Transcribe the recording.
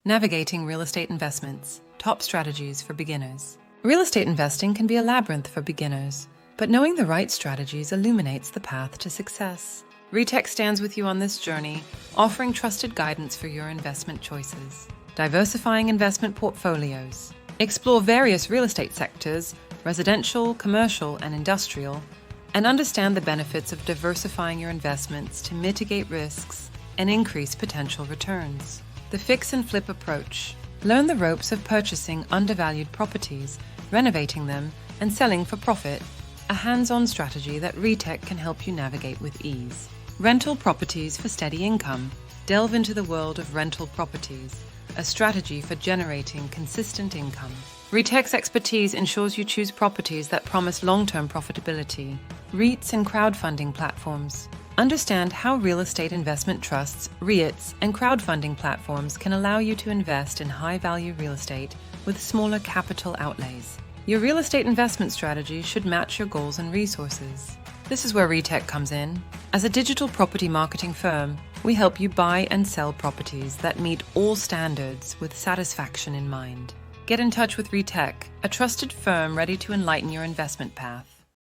Navigating real estate investments, top strategies for beginners. Real estate investing can be a labyrinth for beginners, but knowing the right strategies illuminates the path to success. ReTech stands with you on this journey, offering trusted guidance for your investment choices. Diversifying investment portfolios. Explore various real estate sectors, residential, commercial, and industrial, and understand the benefits of diversifying your investments to mitigate risks and increase potential returns. The fix and flip approach. Learn the ropes of purchasing undervalued properties, renovating them, and selling for profit. A hands-on strategy that ReTech can help you navigate with ease. Rental properties for steady income. Delve into the world of rental properties, a strategy for generating consistent income. ReTech's expertise ensures you choose properties that promise long-term profitability. REITs and crowdfunding platforms. Understand how real estate investment trusts, REITs, and crowdfunding platforms can allow you to invest in high-value real estate with smaller capital outlays. Your real estate investment strategy should match your goals and resources. This is where ReTech comes in. As a digital property marketing firm, we help you buy and sell properties that meet all standards with satisfaction in mind. Get in touch with ReTech, a trusted firm ready to enlighten your investment path.